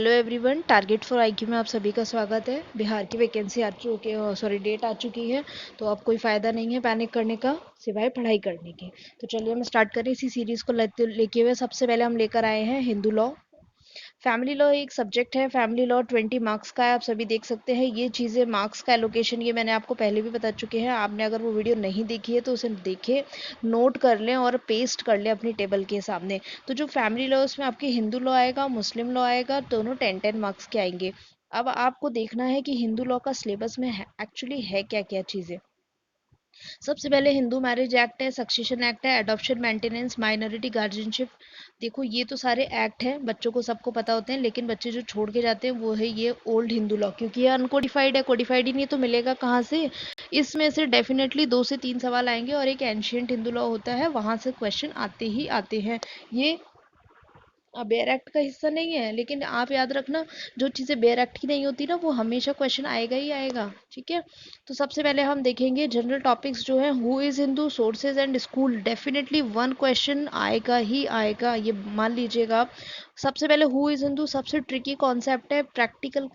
Hello everyone, target for IQ में आप सभी का स्वागत है। बिहार की वैकेंसी डेट आ चुकी है। तो अब कोई फ़ायदा नहीं है पैनिक करने का सिवाय पढ़ाई करने के। तो चलिए हम स्टार्ट करें इसी सीरीज़ को लेके हुए। सबसे पहले हम लेकर आए हैं हिंदू लॉ। फैमिली लॉ एक सब्जेक्ट है। फैमिली लॉ 20 मार्क्स का है, आप सभी देख सकते हैं। ये चीज़ें मार्क्स का एलोकेशन ये मैंने आपको पहले भी बता चुके हैं। आपने अगर वो वीडियो नहीं देखी है तो उसे देखें, नोट कर लें और पेस्ट कर लें अपनी टेबल के सामने। तो जो फैमिली लॉ उसमें आपके हिंदू लॉ आएगा, मुस्लिम लॉ आएगा, दोनों 10-10 मार्क्स के आएंगे। अब आपको देखना है कि हिंदू लॉ का सिलेबस में एक्चुअली है क्या क्या चीज़ें। सबसे पहले हिंदू मैरिज एक्ट है, सक्सेशन एक्ट है, अडॉप्शन, मेंटेनेंस, माइनॉरिटी गार्जियनशिप। देखो ये तो सारे एक्ट हैं, बच्चों को सबको पता होते हैं, लेकिन बच्चे जो छोड़ के जाते हैं वो है ये ओल्ड हिंदू लॉ, क्योंकि ये अनकोडिफाइड है। कोडिफाइड ही नहीं तो मिलेगा कहाँ से। इसमें से डेफिनेटली 2 से 3 सवाल आएंगे और एक एंशियंट हिंदू लॉ होता है, वहां से क्वेश्चन आते ही आते हैं। ये बेयर एक्ट का हिस्सा नहीं है, लेकिन आप याद रखना, जो चीज़ें बेयर एक्ट की नहीं होती ना वो हमेशा क्वेश्चन आएगा ही आएगा। ठीक है। तो सबसे पहले हम देखेंगे जनरल टॉपिक्स जो है। Who is Hindu, sources and school, definitely one question आएगा ही आएगा, ये मान लीजिएगा आप। सबसे पहले हु इज़ हिंदू सबसे ट्रिकी कॉन्सेप्ट है, प्रैक्टिकल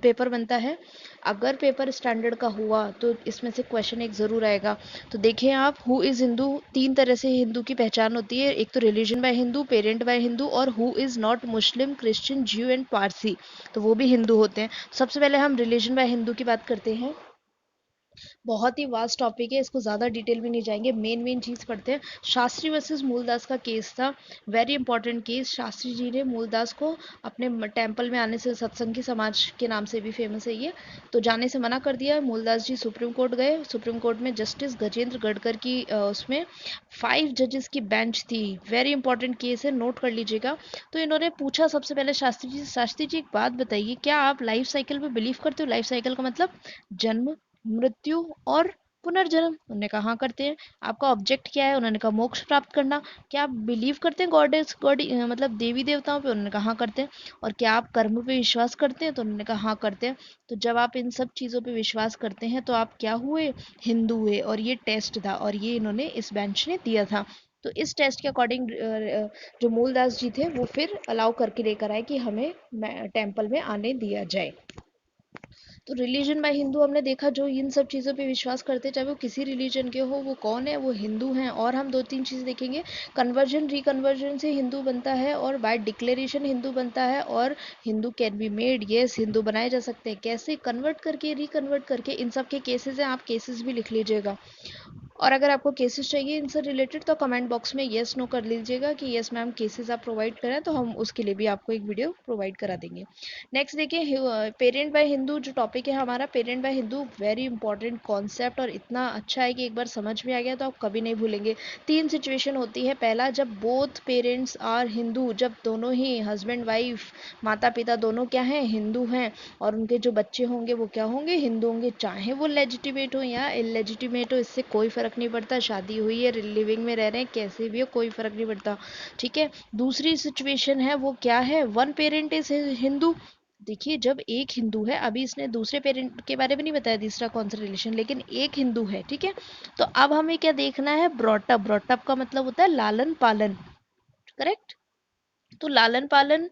पेपर बनता है। अगर पेपर स्टैंडर्ड का हुआ तो इसमें से क्वेश्चन एक ज़रूर आएगा। तो देखें आप, हु इज़ हिंदू, 3 तरह से हिंदू की पहचान होती है। एक तो religion by Hindu, parent by Hindu, और who is not Muslim, Christian, Jew and Parsi, तो वो भी हिंदू होते हैं। सबसे पहले हम रिलीजन बाय हिंदू की बात करते हैं। बहुत ही वास्ट टॉपिक है, इसको ज़्यादा डिटेल में नहीं जाएंगे, मेन मेन चीज़ पढ़ते हैं। शास्त्री वर्सेस मूलदास का केस था, very important case. Shastri ji ने मूलदास को अपने टेम्पल में आने से, सत्संगी समाज के नाम से भी फेमस है ये, तो जाने से मना कर दिया। मूलदास जी सुप्रीम कोर्ट गए। सुप्रीम कोर्ट में जस्टिस गजेंद्र गडकर की उसमें 5 जजेस की बेंच थी। वेरी इंपॉर्टेंट केस है, नोट कर लीजिएगा। तो इन्होंने पूछा सबसे पहले शास्त्री जी से, शास्त्री जी एक बात बताइए, क्या आप लाइफ साइकिल पे बिलीव करते हो? लाइफ साइकिल का मतलब जन्म, मृत्यु और पुनर्जन्म। उन्होंने कहा हाँ करते हैं। आपका ऑब्जेक्ट क्या है? उन्होंने कहा मोक्ष प्राप्त करना। क्या आप बिलीव करते हैं गॉड मतलब देवी देवताओं पे? उन्होंने कहा हाँ करते हैं। और क्या आप कर्म पे विश्वास करते हैं? तो उन्होंने कहा हाँ करते हैं। तो जब आप इन सब चीज़ों पे विश्वास करते हैं तो आप क्या हुए? हिंदू हुए। और ये टेस्ट था और ये इन्होंने इस बेंच ने दिया था। तो इस टेस्ट के अकॉर्डिंग जो मूलदास जी थे वो फिर अलाउ करके लेकर आए कि हमें टेम्पल में आने दिया जाए। तो रिलीजन बाय हिंदू हमने देखा, जो इन सब चीज़ों पे विश्वास करते हैं, चाहे वो किसी रिलीजन के हो, वो कौन है? वो हिंदू हैं। और हम 2-3 चीज़ देखेंगे। कन्वर्जन, रिकन्वर्जन से हिंदू बनता है, और बाय डिक्लेरेशन हिंदू बनता है, और Hindu can be made, yes Hindu बनाए जा सकते हैं। कैसे? कन्वर्ट करके, रिकन्वर्ट करके। इन सब के केसेस हैं, आप केसेस भी लिख लीजिएगा। और अगर आपको केसेस चाहिए इनसे रिलेटेड तो कमेंट बॉक्स में येस नो कर लीजिएगा कि येस मैम केसेस आप प्रोवाइड करें, तो हम उसके लिए भी आपको एक वीडियो प्रोवाइड करा देंगे। नेक्स्ट देखिए, पेरेंट बाय हिंदू जो टॉपिक है हमारा, parent by Hindu very important concept, और इतना अच्छा है कि एक बार समझ में आ गया तो आप कभी नहीं भूलेंगे। 3 सिचुएशन होती है। पहला, जब बोथ पेरेंट्स आर हिंदू, जब दोनों ही हस्बैंड वाइफ, माता पिता दोनों क्या हैं? हिंदू हैं। और उनके जो बच्चे होंगे वो क्या होंगे? हिंदू होंगे। चाहे वो लेजिटिमेट हो या इलेजिटिमेट हो, इससे कोई फर्क नहीं पड़ता। शादी हुई है, लिविंग में रह रहे हैं, कैसे भी हो, कोई फर्क नहीं पड़ता। ठीक है। दूसरी सिचुएशन है, वो क्या है? One parent is Hindu. देखिए, जब एक हिंदू है, अभी इसने दूसरे पेरेंट के बारे में नहीं बताया तीसरा कौन सा रिलेशन, लेकिन एक हिंदू है। ठीक है। तो अब हमें क्या देखना है? ब्रॉटअप। ब्रॉटअप का मतलब होता है लालन पालन। करेक्ट। तो लालन पालन,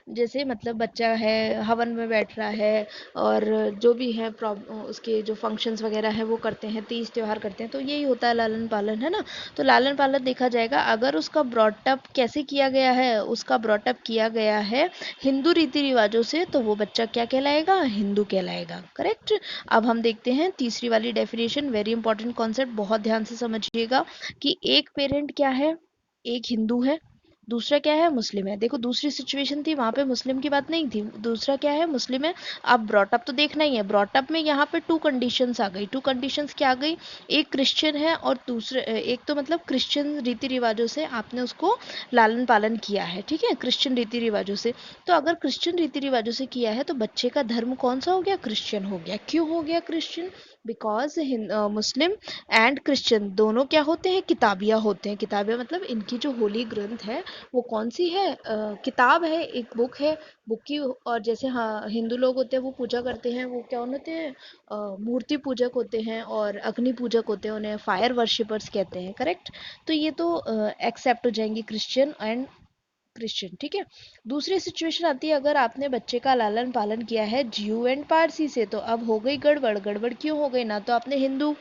जैसे मतलब बच्चा है, हवन में बैठ रहा है, और जो भी है उसके जो फंक्शंस वगैरह है वो करते हैं, तीज त्योहार करते हैं, तो यही होता है लालन पालन, है ना। तो लालन पालन देखा जाएगा। अगर उसका ब्रॉटअप कैसे किया गया है? उसका ब्रॉटअप किया गया है हिंदू रीति रिवाजों से, तो वो बच्चा क्या कहलाएगा? हिंदू कहलाएगा। करेक्ट। अब हम देखते हैं तीसरी वाली डेफिनेशन, वेरी इंपॉर्टेंट कॉन्सेप्ट, बहुत ध्यान से समझिएगा कि एक पेरेंट क्या है? एक हिंदू है, दूसरा क्या है? मुस्लिम है। देखो, दूसरी सिचुएशन थी वहां पे मुस्लिम की बात नहीं थी, दूसरा क्या है? मुस्लिम है। अब ब्रॉटअप तो देखना ही है। ब्रॉटअप में यहाँ पे 2 कंडीशंस आ गई। 2 कंडीशंस क्या आ गई? एक क्रिश्चियन है, और दूसरे एक तो मतलब क्रिश्चियन रीति रिवाजों से आपने उसको लालन पालन किया है। ठीक है, क्रिश्चियन रीति रिवाजों से। तो अगर क्रिश्चियन रीति रिवाजों से किया है तो बच्चे का धर्म कौन सा हो गया? क्रिश्चियन हो गया। क्यों हो गया Christian? Because Muslim and Christian दोनों क्या होते हैं? किताबिया होते हैं। किताबिया मतलब इनकी जो होली ग्रंथ है वो कौन सी है? किताब है, एक बुक है। बुक की, और जैसे हाँ हिंदू लोग होते हैं वो पूजा करते हैं, वो क्या होते हैं? मूर्ति पूजक होते हैं और अग्नि पूजक होते हैं, उन्हें फायर वर्शिपर्स कहते हैं। करेक्ट। तो ये तो एक्सेप्ट हो जाएंगी क्रिश्चियन एंड क्रिश्चियन, ठीक है। दूसरी सिचुएशन आती है, अगर आपने बच्चे का लालन पालन किया है जीयू एंड पारसी से, तो अब हो गई गड़बड़। गड़बड़ क्यों हो गई? ना तो आपने हिंदू,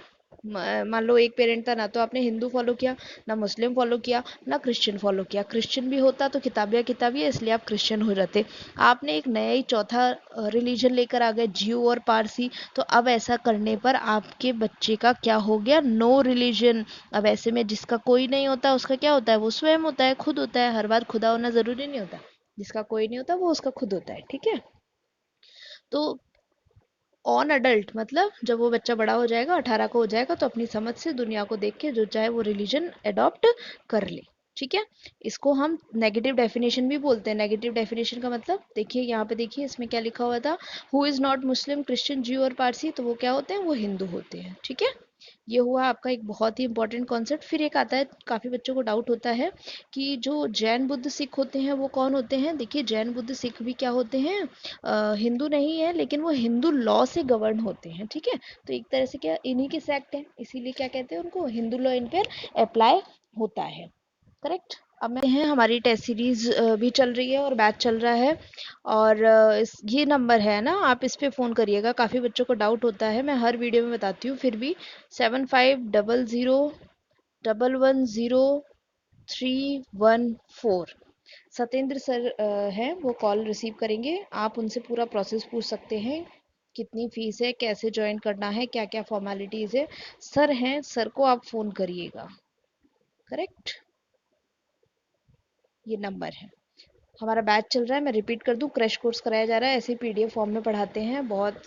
मान लो एक पेरेंट था, ना तो आपने हिंदू फॉलो किया, ना मुस्लिम फॉलो किया, ना क्रिश्चियन फॉलो किया। क्रिश्चियन भी होता तो किताबिया किताबिया, इसलिए आप क्रिश्चियन हो जाते। आपने एक नया ही चौथा रिलीजन लेकर आ गए, जीव और पारसी। तो अब ऐसा करने पर आपके बच्चे का क्या हो गया? No religion. अब ऐसे में जिसका कोई नहीं होता उसका क्या होता है? वो स्वयं होता है, खुद होता है। हर बार खुदा होना जरूरी नहीं होता, जिसका कोई नहीं होता वो उसका खुद होता है, ठीक है। तो ऑन अडल्ट मतलब जब वो बच्चा बड़ा हो जाएगा, 18 को हो जाएगा, तो अपनी समझ से दुनिया को देख के जो चाहे वो रिलीजन अडॉप्ट कर ले, ठीक है। इसको हम नेगेटिव डेफिनेशन भी बोलते हैं। नेगेटिव डेफिनेशन का मतलब देखिए, यहाँ पे देखिए इसमें क्या लिखा हुआ था, who is not Muslim, Christian, ज्यू और पारसी। तो वो क्या होते हैं? वो हिंदू होते हैं, ठीक है। ये हुआ आपका एक बहुत ही इंपॉर्टेंट कॉन्सेप्ट। फिर एक आता है, काफ़ी बच्चों को डाउट होता है कि जो जैन बुद्ध सिख होते हैं वो कौन होते हैं। देखिए, जैन बुद्ध सिख भी क्या होते हैं? हिंदू नहीं है, लेकिन वो हिंदू लॉ से गवर्न होते हैं, ठीक है। तो एक तरह से क्या इन्हीं के सेक्ट हैं, इसीलिए क्या कहते हैं उनको? हिंदू लॉ इन पर अप्लाई होता है, करेक्ट। अब मैं हैं, हमारी टेस्ट सीरीज भी चल रही है और बैच चल रहा है। और ये नंबर है ना, आप इस पे फ़ोन करिएगा। काफ़ी बच्चों को डाउट होता है, मैं हर वीडियो में बताती हूँ, फिर भी 7500110314। सत्येंद्र सर हैं, वो कॉल रिसीव करेंगे। आप उनसे पूरा प्रोसेस पूछ सकते हैं, कितनी फीस है, कैसे ज्वाइन करना है, क्या क्या फॉर्मेलिटीज़ है। सर हैं, सर को आप फ़ोन करिएगा, करेक्ट। ये नंबर है। हमारा बैच चल रहा है, मैं रिपीट कर दूं, क्रैश कोर्स कराया जा रहा है। ऐसे ही पीडीएफ फॉर्म में पढ़ाते हैं, बहुत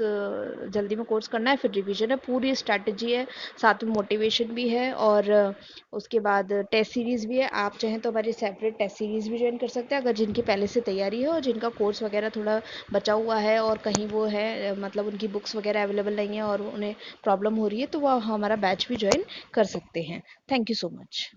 जल्दी में कोर्स करना है, फिर रिवीजन है, पूरी स्ट्रैटेजी है, साथ में मोटिवेशन भी है, और उसके बाद टेस्ट सीरीज़ भी है। आप चाहें तो हमारी सेपरेट टेस्ट सीरीज़ भी ज्वाइन कर सकते हैं, अगर जिनकी पहले से तैयारी है और जिनका कोर्स वगैरह थोड़ा बचा हुआ है और कहीं वो है मतलब उनकी बुक्स वगैरह अवेलेबल नहीं है और उन्हें प्रॉब्लम हो रही है, तो वो हमारा बैच भी ज्वाइन कर सकते हैं। Thank you so much.